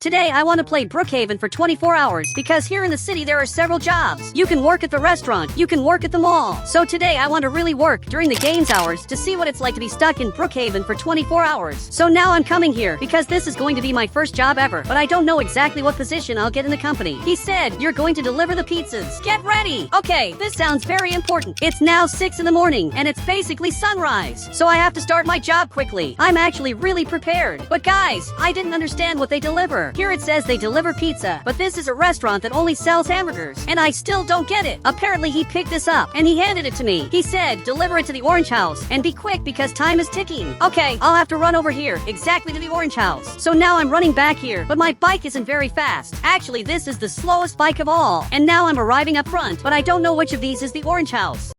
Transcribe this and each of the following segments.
Today I want to play Brookhaven for 24 hours because here in the city there are several jobs. You can work at the restaurant, you can work at the mall. So today I want to really work during the games hours to see what it's like to be stuck in Brookhaven for 24 hours. So now I'm coming here because this is going to be my first job ever, but I don't know exactly what position I'll get in the company. He said, you're going to deliver the pizzas. Get ready! Okay, this sounds very important. It's now 6 in the morning and it's basically sunrise. So I have to start my job quickly. I'm actually really prepared. But guys, I didn't understand what they deliver. Here it says they deliver pizza, but this is a restaurant that only sells hamburgers, and I still don't get it. Apparently he picked this up, and he handed it to me. He said, deliver it to the orange house, and be quick because time is ticking. Okay, I'll have to run over here, exactly to the orange house. So now I'm running back here, but my bike isn't very fast. Actually, this is the slowest bike of all, and now I'm arriving up front, but I don't know which of these is the orange house.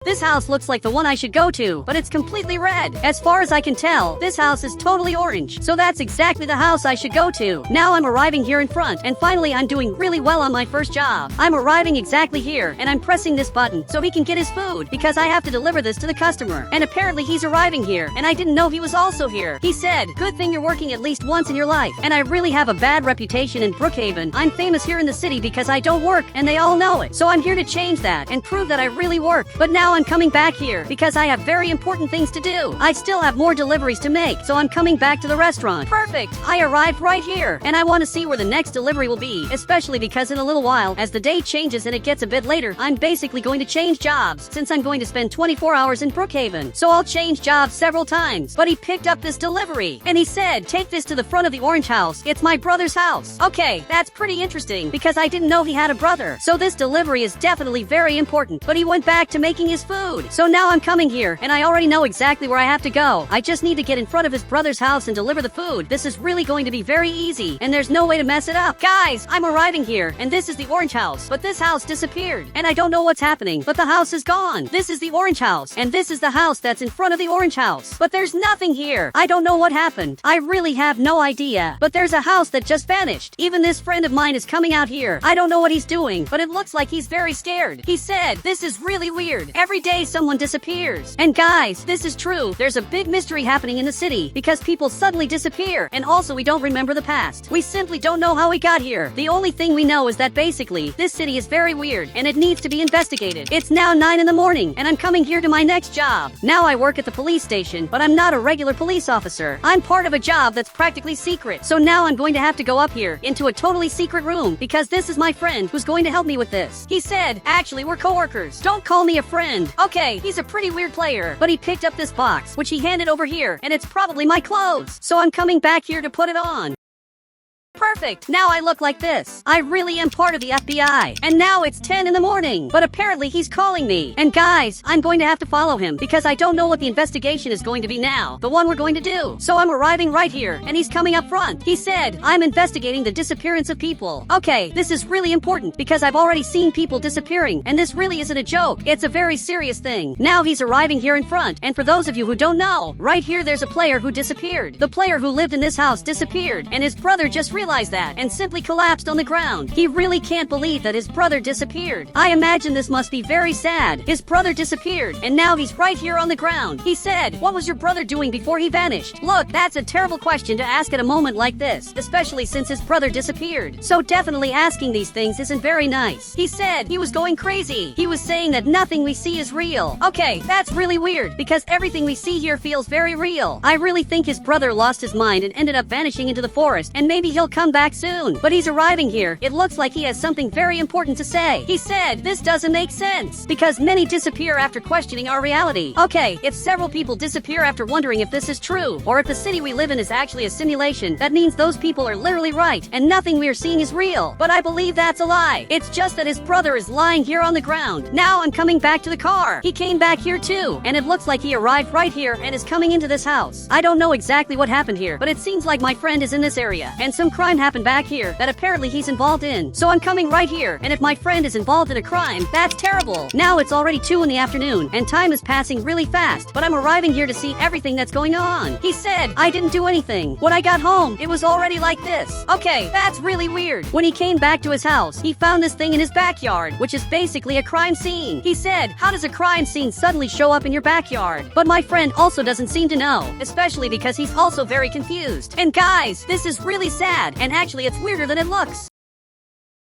This house looks like the one I should go to, but it's completely red. As far as I can tell, this house is totally orange. So that's exactly the house I should go to. Now I'm arriving here in front, and finally I'm doing really well on my first job. I'm arriving exactly here, and I'm pressing this button so he can get his food, because I have to deliver this to the customer. And apparently he's arriving here, and I didn't know he was also here. He said, good thing you're working at least once in your life. And I really have a bad reputation in Brookhaven. I'm famous here in the city because I don't work, and they all know it. So I'm here to change that and prove that I really work. But now I'm coming back here because I have very important things to do. I still have more deliveries to make, so I'm coming back to the restaurant. Perfect! I arrived right here, and I want to see where the next delivery will be, especially because in a little while, as the day changes and it gets a bit later, I'm basically going to change jobs, since I'm going to spend 24 hours in Brookhaven. So I'll change jobs several times. But he picked up this delivery, and he said, take this to the front of the orange house. It's my brother's house. Okay, that's pretty interesting, because I didn't know he had a brother. So this delivery is definitely very important, but he went back to making his food. So now I'm coming here, and I already know exactly where I have to go. I just need to get in front of his brother's house and deliver the food. This is really going to be very easy, and there's no way to mess it up. Guys, I'm arriving here, and this is the orange house, but this house disappeared, and I don't know what's happening, but the house is gone. This is the orange house, and this is the house that's in front of the orange house, but there's nothing here. I don't know what happened. I really have no idea, but there's a house that just vanished. Even this friend of mine is coming out here. I don't know what he's doing, but it looks like he's very scared. He said, this is really weird. Every day someone disappears. And guys, this is true. There's a big mystery happening in the city because people suddenly disappear, and also we don't remember the past. We simply don't know how we got here. The only thing we know is that basically, this city is very weird, and it needs to be investigated. It's now 9 in the morning, and I'm coming here to my next job. Now I work at the police station, but I'm not a regular police officer. I'm part of a job that's practically secret. So now I'm going to have to go up here into a totally secret room because this is my friend who's going to help me with this. He said, actually, we're coworkers. Don't call me a friend. Okay, he's a pretty weird player, but he picked up this box, which he handed over here, and it's probably my clothes. So I'm coming back here to put it on. Perfect! Now I look like this. I really am part of the FBI. And now it's 10 in the morning. But apparently he's calling me. And guys, I'm going to have to follow him because I don't know what the investigation is going to be now. The one we're going to do. So I'm arriving right here, and he's coming up front. He said, I'm investigating the disappearance of people. Okay, this is really important because I've already seen people disappearing, and this really isn't a joke. It's a very serious thing. Now he's arriving here in front, and for those of you who don't know, right here there's a player who disappeared. The player who lived in this house disappeared, and his brother just realized that and simply collapsed on the ground. He really can't believe that his brother disappeared. I imagine this must be very sad. His brother disappeared, and now he's right here on the ground. He said, what was your brother doing before he vanished? Look, that's a terrible question to ask at a moment like this, especially since his brother disappeared. So definitely asking these things isn't very nice. He said he was going crazy. He was saying that nothing we see is real. Okay, that's really weird because everything we see here feels very real. I really think his brother lost his mind and ended up vanishing into the forest, and maybe he'll come back soon. But he's arriving here. It looks like he has something very important to say. He said, this doesn't make sense because many disappear after questioning our reality. Okay, if several people disappear after wondering if this is true, or if the city we live in is actually a simulation, that means those people are literally right, and nothing we are seeing is real. But I believe that's a lie. It's just that his brother is lying here on the ground. Now I'm coming back to the car. He came back here too, and it looks like he arrived right here and is coming into this house. I don't know exactly what happened here, but it seems like my friend is in this area, and some crime happened back here that apparently he's involved in. So I'm coming right here, and if my friend is involved in a crime, that's terrible. Now it's already 2 in the afternoon, and time is passing really fast, but I'm arriving here to see everything that's going on. He said, I didn't do anything. When I got home, it was already like this. Okay, that's really weird. When he came back to his house, he found this thing in his backyard, which is basically a crime scene. He said, how does a crime scene suddenly show up in your backyard? But my friend also doesn't seem to know, especially because he's also very confused. And guys, this is really sad. and actually it's weirder than it looks.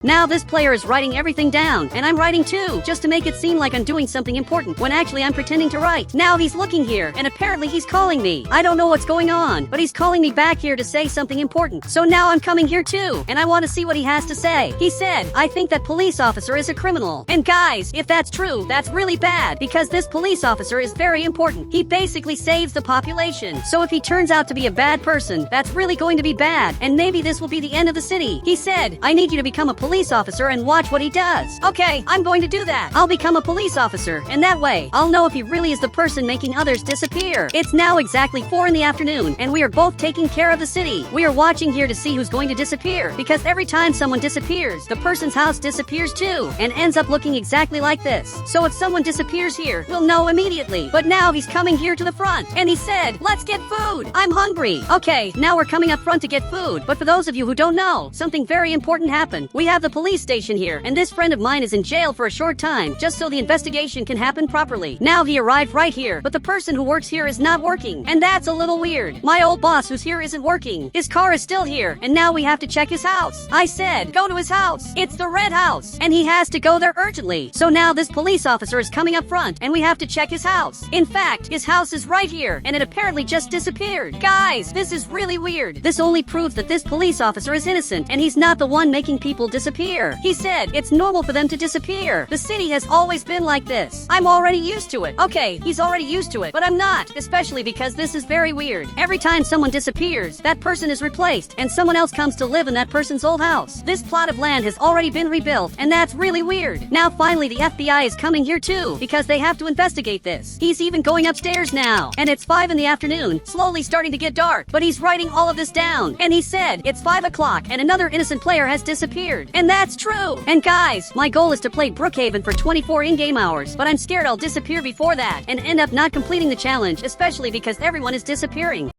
Now this player is writing everything down, and I'm writing too, just to make it seem like I'm doing something important, when actually I'm pretending to write. Now he's looking here, and apparently he's calling me. I don't know what's going on, but he's calling me back here to say something important. So now I'm coming here too, and I want to see what he has to say. He said, I think that police officer is a criminal. And guys, if that's true, that's really bad, because this police officer is very important. He basically saves the population. So if he turns out to be a bad person, that's really going to be bad, and maybe this will be the end of the city. He said, I need you to become a police officer and watch what he does. Okay, I'm going to do that. I'll become a police officer, and that way, I'll know if he really is the person making others disappear. It's now exactly 4 in the afternoon, and we are both taking care of the city. We are watching here to see who's going to disappear, because every time someone disappears, the person's house disappears too, and ends up looking exactly like this. So if someone disappears here, we'll know immediately. But now he's coming here to the front, and he said, let's get food. I'm hungry. Okay, now we're coming up front to get food, but for those of you who don't know, something very important happened. We have the police station here, and this friend of mine is in jail for a short time, just so the investigation can happen properly. Now he arrived right here, but the person who works here is not working, and that's a little weird. My old boss who's here isn't working. His car is still here, and now we have to check his house. I said, go to his house. It's the red house, and he has to go there urgently. So now this police officer is coming up front, and we have to check his house. In fact, his house is right here, and it apparently just disappeared. Guys, this is really weird. This only proves that this police officer is innocent, and he's not the one making people disappear. He said, it's normal for them to disappear. The city has always been like this. I'm already used to it. Okay, he's already used to it, but I'm not, especially because this is very weird. Every time someone disappears, that person is replaced, and someone else comes to live in that person's old house. This plot of land has already been rebuilt, and that's really weird. Now finally the FBI is coming here too, because they have to investigate this. He's even going upstairs now, and it's 5 in the afternoon, slowly starting to get dark, but he's writing all of this down, and he said, it's 5 o'clock, and another innocent player has disappeared. And that's true. And guys, my goal is to play Brookhaven for 24 in-game hours, but I'm scared I'll disappear before that, and end up not completing the challenge, especially because everyone is disappearing.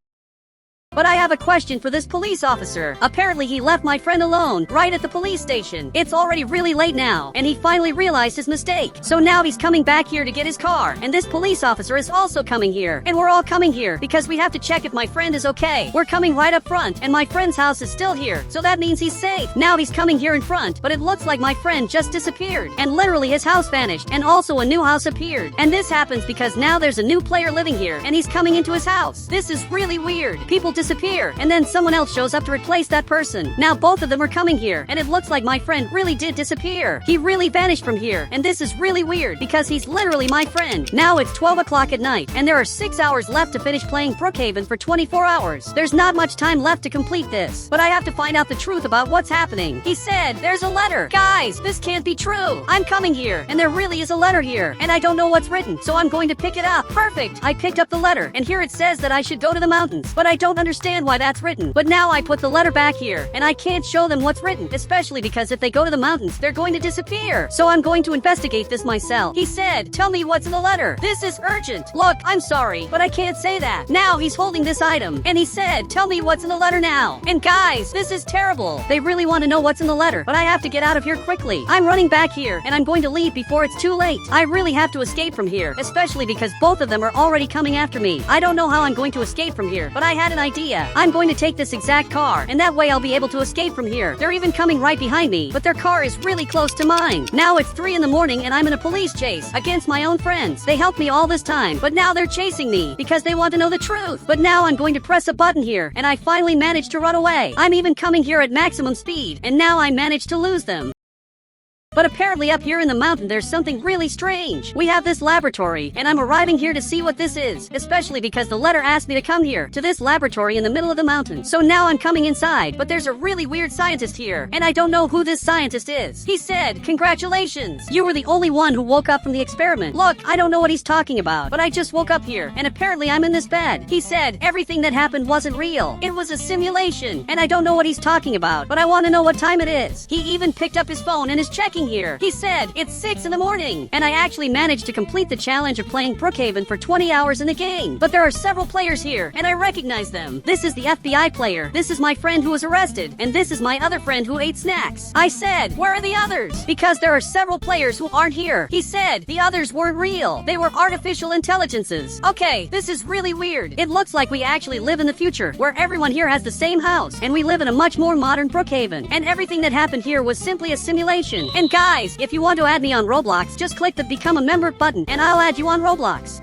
But I have a question for this police officer. Apparently he left my friend alone, right at the police station. It's already really late now, and he finally realized his mistake. So now he's coming back here to get his car, and this police officer is also coming here. And we're all coming here, because we have to check if my friend is okay. We're coming right up front, and my friend's house is still here, so that means he's safe. Now he's coming here in front, but it looks like my friend just disappeared, and literally his house vanished, and also a new house appeared. And this happens because now there's a new player living here, and he's coming into his house. This is really weird. People disappear, and then someone else shows up to replace that person. Now both of them are coming here, and it looks like my friend really did disappear. He really vanished from here, and this is really weird because he's literally my friend. Now it's 12 o'clock at night, and there are 6 hours left to finish playing Brookhaven for 24 hours. There's not much time left to complete this, but I have to find out the truth about what's happening. He said, there's a letter. Guys, this can't be true. I'm coming here, and there really is a letter here, and I don't know what's written, so I'm going to pick it up. Perfect. I picked up the letter, and here it says that I should go to the mountains, but I don't understand why that's written. But now I put the letter back here, and I can't show them what's written, especially because if they go to the mountains, they're going to disappear. So I'm going to investigate this myself. He said, tell me what's in the letter. This is urgent. Look, I'm sorry, but I can't say that. Now he's holding this item, and he said, tell me what's in the letter now. And guys, this is terrible. They really want to know what's in the letter, but I have to get out of here quickly. I'm running back here, and I'm going to leave before it's too late. I really have to escape from here, especially because both of them are already coming after me. I don't know how I'm going to escape from here, but I had an idea. I'm going to take this exact car, and that way I'll be able to escape from here. They're even coming right behind me, but their car is really close to mine. Now it's 3 in the morning, and I'm in a police chase against my own friends. They helped me all this time, but now they're chasing me because they want to know the truth. But now I'm going to press a button here, and I finally managed to run away. I'm even coming here at maximum speed, and now I managed to lose them. But apparently up here in the mountain there's something really strange. We have this laboratory, and I'm arriving here to see what this is, especially because the letter asked me to come here, to this laboratory in the middle of the mountain. So now I'm coming inside, but there's a really weird scientist here, and I don't know who this scientist is. He said, congratulations, you were the only one who woke up from the experiment. Look, I don't know what he's talking about, but I just woke up here, and apparently I'm in this bed. He said, everything that happened wasn't real. It was a simulation, and I don't know what he's talking about, but I want to know what time it is. He even picked up his phone and is checking working here. He said it's 6 in the morning, and I actually managed to complete the challenge of playing Brookhaven for 20 hours in the game. But there are several players here, and I recognize them. This is the FBI player. This is my friend who was arrested, and this is my other friend who ate snacks. I said, where are the others? Because there are several players who aren't here. He said the others weren't real. They were artificial intelligences. Okay, this is really weird. It looks like we actually live in the future, where everyone here has the same house, and we live in a much more modern Brookhaven. And everything that happened here was simply a simulation. And guys, if you want to add me on Roblox, just click the Become a Member button, and I'll add you on Roblox.